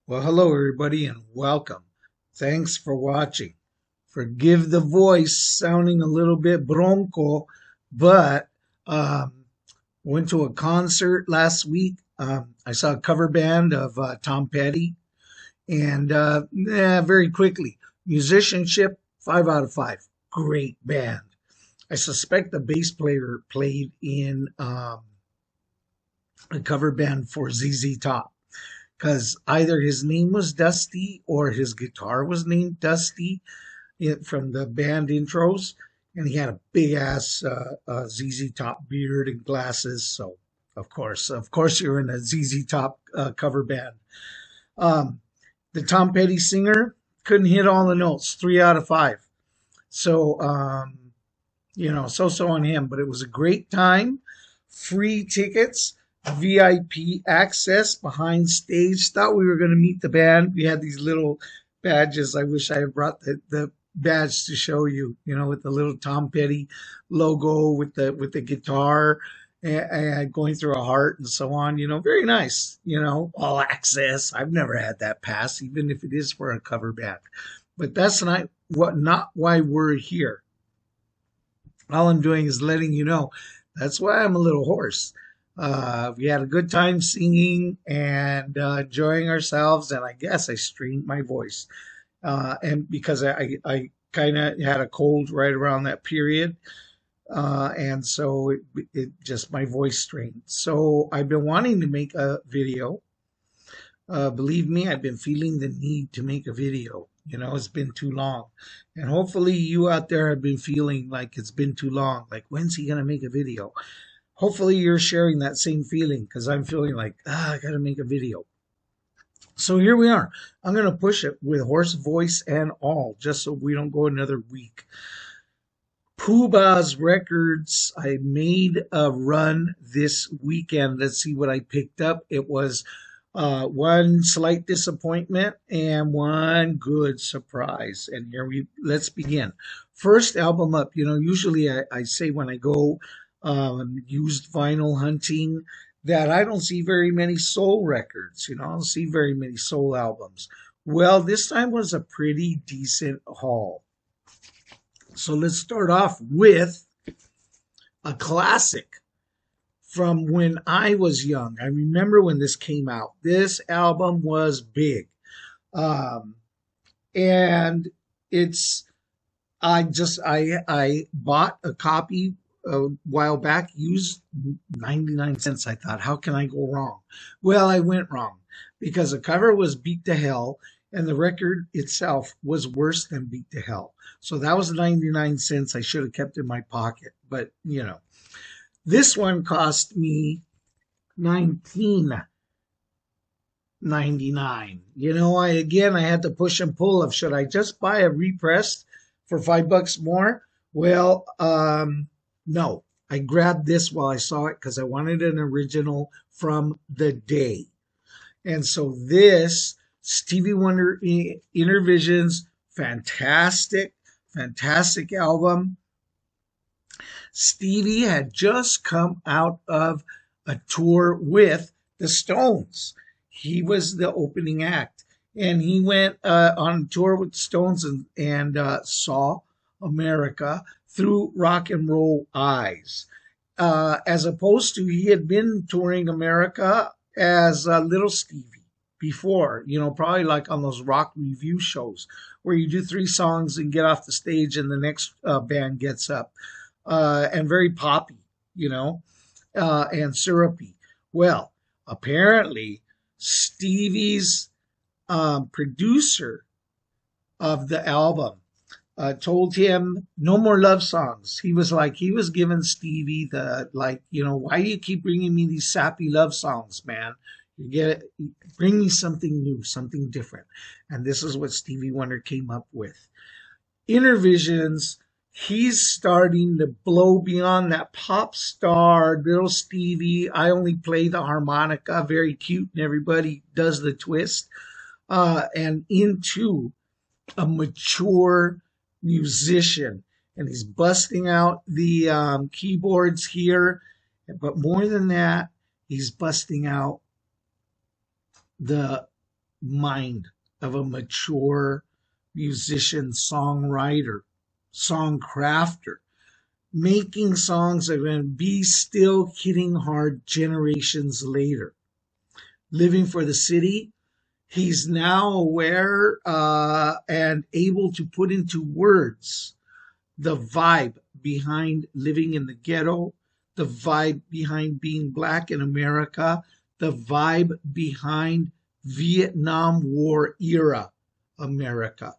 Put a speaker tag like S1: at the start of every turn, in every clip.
S1: Well, hello everybody and welcome. Thanks for watching. Forgive the voice sounding a little bit bronco, but um, went to a concert last week. I saw a cover band of Tom Petty, and very quickly, musicianship 5 out of 5. Great band. I suspect the bass player played in a cover band for ZZ Top because either his name was Dusty or his guitar was named Dusty from the band intros, and he had a big ass ZZ Top beard and glasses. So of course, you're in a ZZ Top cover band. Um, the Tom Petty singer couldn't hit all the notes, 3 out of 5. So so on him, but it was a great time. Free tickets, VIP access behind stage. Thought we were going to meet the band. We had these little badges. I wish I had brought the badge to show you, with the little Tom Petty logo with the guitar and going through a heart and so on. Very nice. All access. I've never had that pass, even if it is for a cover band. But that's not why we're here. All I'm doing is letting you know. That's why I'm a little hoarse. We had a good time singing and enjoying ourselves, and I guess I strained my voice. And because I kind of had a cold right around that period, and so it just my voice strained. So I've been wanting to make a video. Believe me, I've been feeling the need to make a video. It's been too long. And hopefully you out there have been feeling like it's been too long. Like, when's he going to make a video? Hopefully you're sharing that same feeling because I'm feeling like, I got to make a video. So here we are. I'm going to push it with hoarse voice and all, just so we don't go another week. Poobah Records, I made a run this weekend. Let's see what I picked up. It was one slight disappointment and one good surprise. And let's begin. First album up. Usually I say when I go used vinyl hunting that I don't see very many soul records. I don't see very many soul albums. Well, this time was a pretty decent haul. So let's start off with a classic from when I was young. I remember when this came out. This album was big. And it's I bought a copy a while back, used 99 cents. I thought, how can I go wrong? Well, I went wrong because the cover was beat to hell and the record itself was worse than beat to hell. So that was 99 cents I should have kept in my pocket. But, this one cost me 19.99. I had to push and pull of should I just buy a repressed for $5 more? Well, no. I grabbed this while I saw it because I wanted an original from the day. And so this Stevie Wonder Inner Visions, fantastic album. Stevie had just come out of a tour with the Stones. He was the opening act, and he went on tour with the Stones and saw America through rock and roll eyes, as opposed to he had been touring America as Little Stevie before, probably like on those rock review shows where you do 3 songs and get off the stage and the next band gets up, and very poppy, and syrupy. Well, apparently Stevie's producer of the album told him no more love songs. He was giving Stevie why do you keep bringing me these sappy love songs, man? Bring me something new, something different. And this is what Stevie Wonder came up with. Inner Visions. He's starting to blow beyond that pop star, Little Stevie. I only play the harmonica, very cute, and everybody does the twist, and into a mature musician. And he's busting out the keyboards here. But more than that, he's busting out the mind of a mature musician, songwriter, song crafter, making songs that are going to be still hitting hard generations later. Living for the city, he's now aware and able to put into words the vibe behind living in the ghetto, the vibe behind being black in America, the vibe behind Vietnam War era America.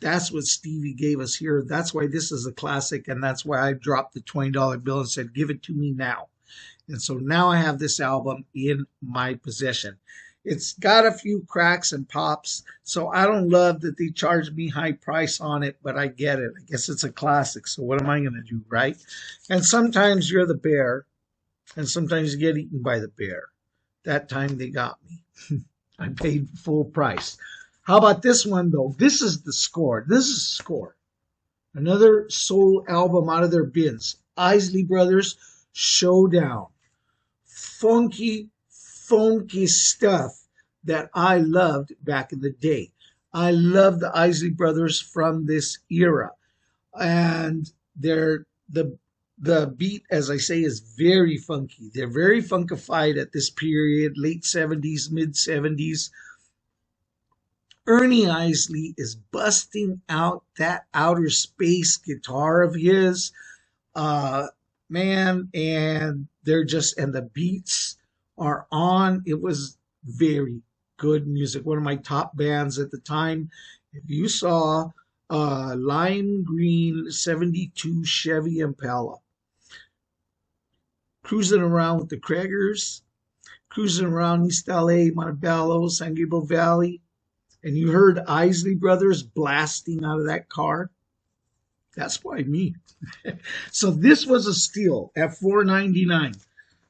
S1: That's what Stevie gave us here. That's why this is a classic, and that's why I dropped the $20 bill and said, give it to me now. And so now I have this album in my possession. It's got a few cracks and pops, so I don't love that they charge me high price on it, but I get it. I guess it's a classic, so what am I going to do, right? And sometimes you're the bear, and sometimes you get eaten by the bear. That time they got me. I paid full price. How about this one, though? This is the score. This is Score. Another soul album out of their bins. Isley Brothers, Showdown. Funky stuff that I loved back in the day. I love the Isley Brothers from this era. And the beat, as I say, is very funky. They're very funkified at this period, late 70s, mid 70s. Ernie Isley is busting out that outer space guitar of his. Man, and the beats are on. It was very good music. One of my top bands at the time. If you saw lime green 72 Chevy Impala cruising around with the Craigers, cruising around East LA, Montebello, San Gabriel Valley, and you heard Isley Brothers blasting out of that car, that's why me. So this was a steal at $4.99.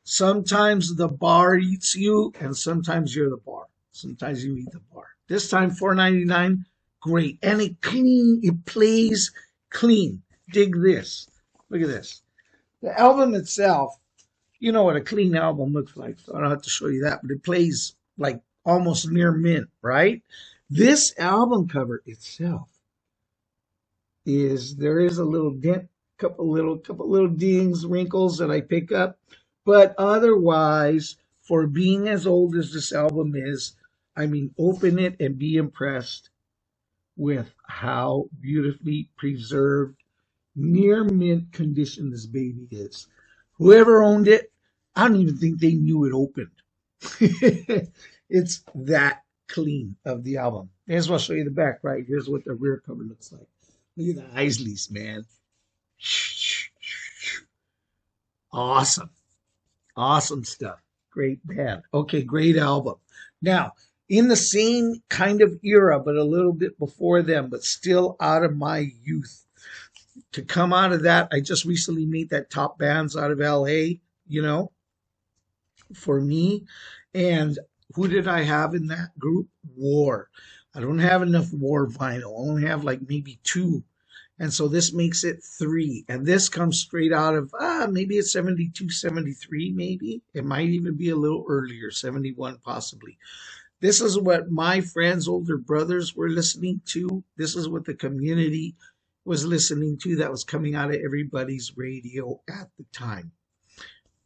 S1: Sometimes the bar eats you, and sometimes you're the bar. Sometimes you eat the bar. This time $4.99, great. And it plays clean. Dig this. Look at this. The album itself, you know what a clean album looks like, so I don't have to show you that, but it plays like almost near mint, right? This album cover itself there is a little dent, couple little dings, wrinkles that I pick up, but otherwise, for being as old as this album is, I mean, open it and be impressed with how beautifully preserved, near mint condition this baby is. Whoever owned it, I don't even think they knew it opened. It's that clean of the album. Here's what I'll show you the back, right? Here's what the rear cover looks like. Look at the Isleys, man. Awesome. Awesome stuff. Great band. Okay, great album. Now, in the same kind of era, but a little bit before them, but still out of my youth. To come out of that, I just recently made that top bands out of LA, for me. And who did I have in that group? War. I don't have enough War vinyl. I only have like maybe 2. And so this makes it 3. And this comes straight out of, maybe it's 72, 73, maybe. It might even be a little earlier, 71 possibly. This is what my friends, older brothers were listening to. This is what the community was listening to that was coming out of everybody's radio at the time.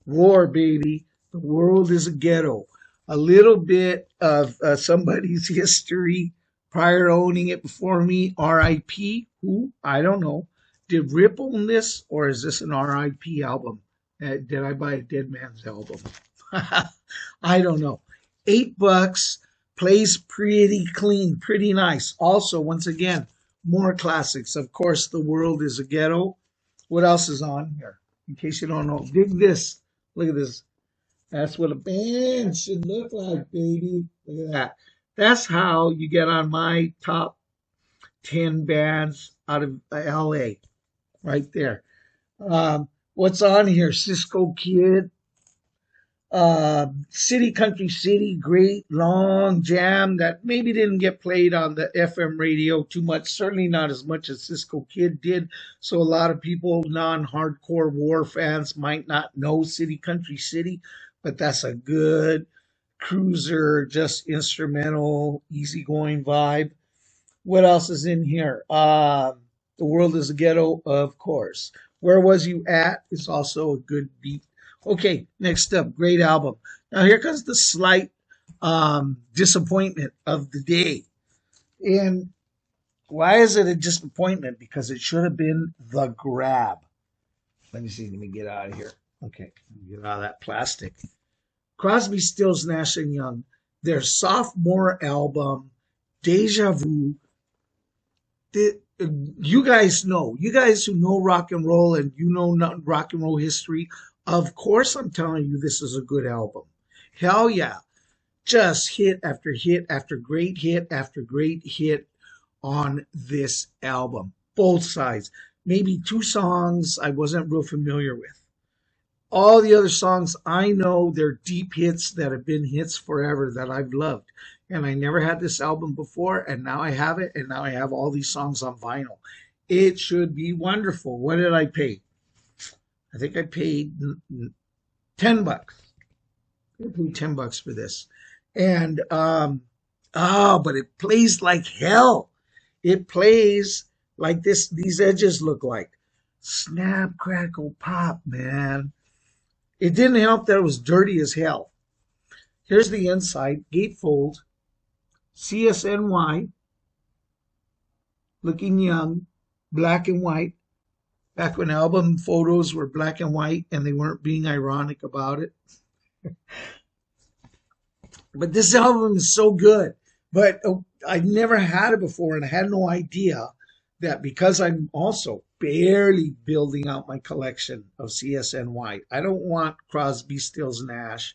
S1: War, baby. The world is a ghetto. A little bit of somebody's history prior to owning it before me. R.I.P. Who? I don't know. Did Rip own this, or is this an R.I.P. album? Did I buy a Dead Man's album? I don't know. $8. Plays pretty clean, pretty nice. Also, once again, more classics. Of course, The World is a Ghetto. What else is on here? In case you don't know. Dig this. Look at this. That's what a band should look like, baby. Look at that. That's how you get on my top 10 bands out of LA. Right there. What's on here? Cisco Kid. City Country City, great long jam that maybe didn't get played on the FM radio too much, certainly not as much as Cisco Kid did. So a lot of people, non-hardcore War fans, might not know City Country City, but that's a good cruiser, just instrumental, easygoing vibe. What else is in here? The World is a Ghetto, of course. Where Was You At is also a good beat. Okay, next up, great album. Now here comes the slight disappointment of the day. And why is it a disappointment? Because it should have been The Grab. Let me see. Let me get out of here. Okay, get out of that plastic. Crosby, Stills, Nash and Young, their sophomore album, Deja Vu. You guys know, you guys who know rock and roll and you know rock and roll history, of course I'm telling you this is a good album. Hell yeah. Just hit after hit after great hit after great hit on this album. Both sides. Maybe two songs I wasn't real familiar with. All the other songs I know, they're deep hits that have been hits forever that I've loved. And I never had this album before, and now I have it, and now I have all these songs on vinyl. It should be wonderful. What did I pay? I think I paid $10. I paid $10 for this. And but it plays like hell. It plays like this. These edges look like snap, crackle, pop, man. It didn't help that it was dirty as hell. Here's the inside, gatefold, CSNY, looking young, black and white. Back when album photos were black and white and they weren't being ironic about it. But this album is so good. But I'd never had it before, and I had no idea that because I'm also barely building out my collection of CSNY. I don't want Crosby, Stills, Nash,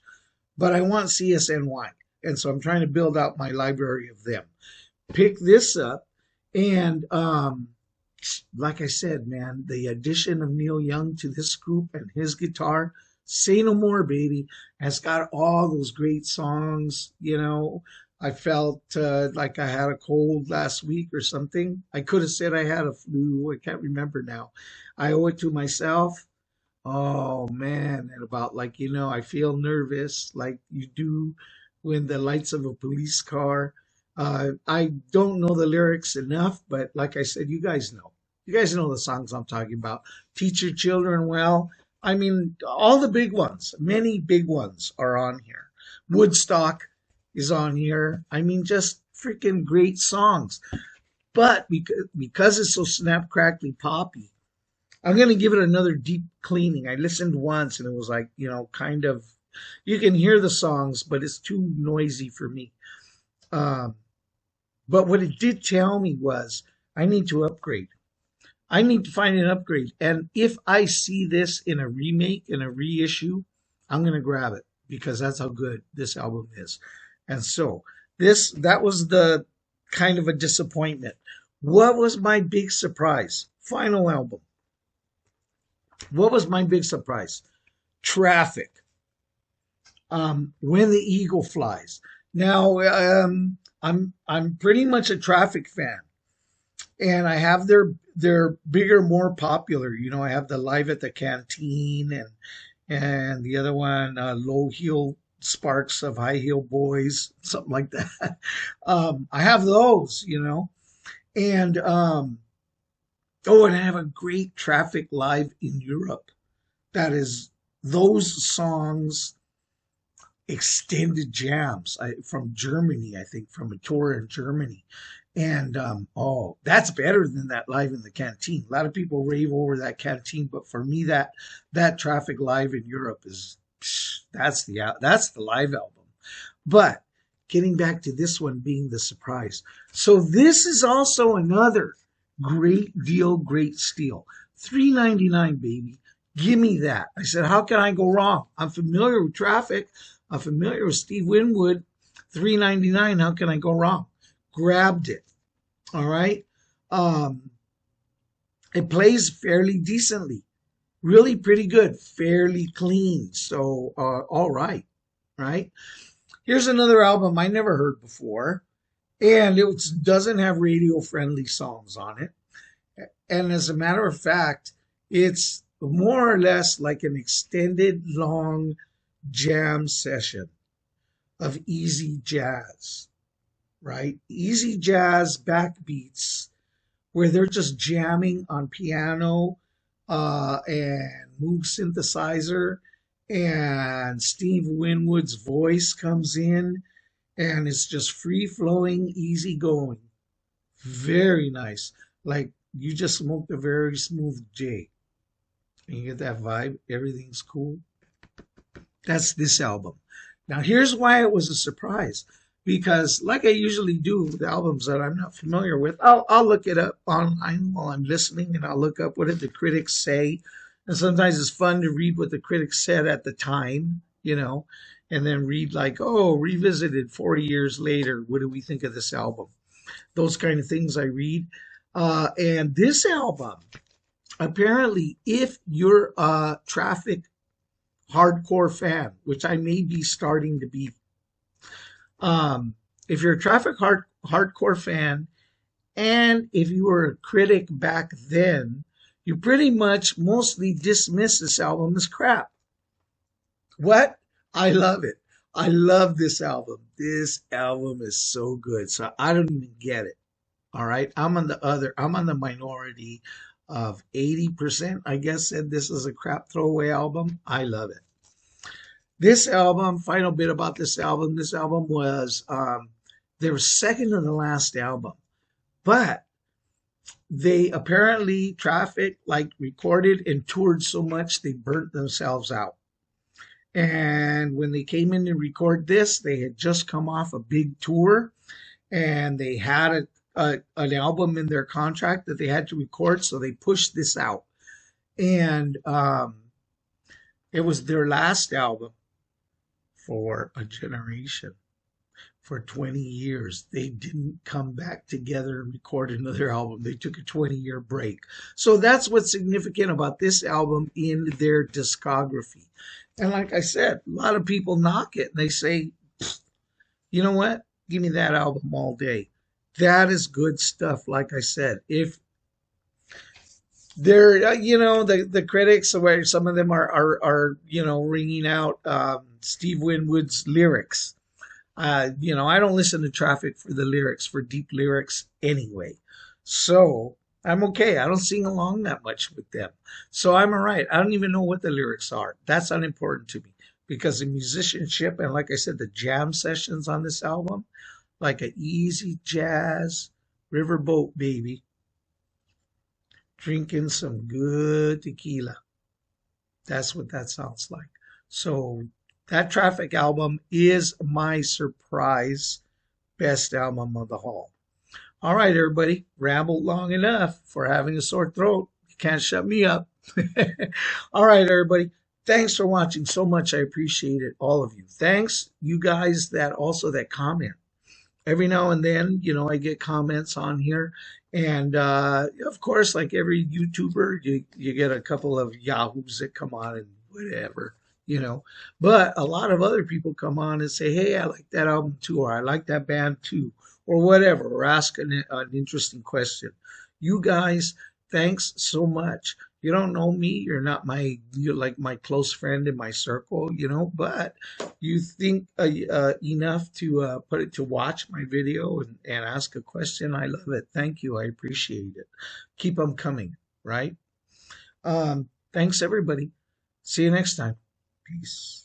S1: but I want CSNY. And so I'm trying to build out my library of them. Pick this up, and like I said, man, the addition of Neil Young to this group and his guitar, Say No More, baby, has got all those great songs. You know, I felt like I had a cold last week or something. I could have said I had a flu. I can't remember now. I Owe It to Myself. Oh, man. And about like, I feel nervous like you do when the lights of a police car. I don't know the lyrics enough, but like I said, you guys know. You guys know the songs I'm talking about. Teach Your Children Well. I mean, all the big ones, many big ones are on here. Woodstock is on here. I mean, just freaking great songs. But because it's so snap, crackly, poppy, I'm going to give it another deep cleaning. I listened once and it was like, kind of, you can hear the songs, but it's too noisy for me. But what it did tell me was I need to upgrade. I need to find an upgrade. And if I see this in a remake, in a reissue, I'm going to grab it because that's how good this album is. And so that was the kind of a disappointment. What was my big surprise? Final album. What was my big surprise? Traffic. When the Eagle Flies. Now, I'm pretty much a Traffic fan. And I have their bigger, more popular. I have the Live at the Canteen and the other one, Low Heel Sparks of High Heel Boys, something like that. I have those, and and I have a great Traffic Live in Europe. That is those songs, extended jams from Germany, I think, from a tour in Germany. And that's better than that Live in the Canteen. A lot of people rave over that Canteen, but for me, that Traffic Live in Europe that's the live album. But getting back to this one being the surprise, so this is also another great deal, great steal. $3.99, baby. Give me that. I said, how can I go wrong? I'm familiar with Traffic. I'm familiar with Steve Winwood. $3.99. How can I go wrong? Grabbed it. All right. It plays fairly decently, really pretty good, fairly clean. So, all right. Right. Here's another album I never heard before, and it doesn't have radio friendly songs on it. And as a matter of fact, it's more or less like an extended long jam session. of easy jazz, right? Easy jazz backbeats where they're just jamming on piano and Moog synthesizer, and Steve Winwood's voice comes in, and it's just free flowing, easy going. Very nice. Like you just smoked a very smooth J. And you get that vibe. Everything's cool. That's this album. Now, here's why it was a surprise. Because, like I usually do with albums that I'm not familiar with, I'll look it up online while I'm listening, and I'll look up what did the critics say. And sometimes it's fun to read what the critics said at the time, and then read like, oh, revisited 40 years later. What do we think of this album? Those kind of things I read. And this album, apparently, if you're a Traffic hardcore fan, which I may be starting to be, if you're a Traffic hardcore fan, and if you were a critic back then, you pretty much mostly dismiss this album as crap. What? I love it. I love this album. This album is so good. So I don't even get it. All right. I'm on the minority of 80%, I guess, said this is a crap throwaway album. I love it. This album, final bit about this album was their second to the last album. But they apparently, Traffic, like recorded and toured so much they burnt themselves out. And when they came in to record this, they had just come off a big tour, and they had an album in their contract that they had to record, so they pushed this out. And it was their last album for a generation. For 20 years, they didn't come back together and record another album. They took a 20-year break. So that's what's significant about this album in their discography. And like I said, a lot of people knock it and they say, you know what? Give me that album all day. That is good stuff. Like I said, if they're, the critics, where some of them are ringing out Steve Winwood's lyrics. I don't listen to Traffic for the lyrics, for deep lyrics anyway. So I'm okay. I don't sing along that much with them. So I'm all right. I don't even know what the lyrics are. That's unimportant to me because the musicianship and, like I said, the jam sessions on this album, like an easy jazz riverboat baby, drinking some good tequila. That's what that sounds like. So that Traffic album is my surprise best album of the haul. All right, everybody, rambled long enough for having a sore throat. You can't shut me up. All right, everybody. Thanks for watching so much. I appreciate it, all of you. Thanks, you guys that comment. Every now and then, I get comments on here. And of course, like every YouTuber, you get a couple of yahoos that come on and whatever. But a lot of other people come on and say, hey, I like that album too, or I like that band too, or whatever, or ask an interesting question. You guys, thanks so much. You don't know me, you're like my close friend in my circle, but you think enough to watch my video and ask a question. I love it. Thank you. I appreciate it. Keep them coming, right? Thanks, everybody. See you next time. Peace.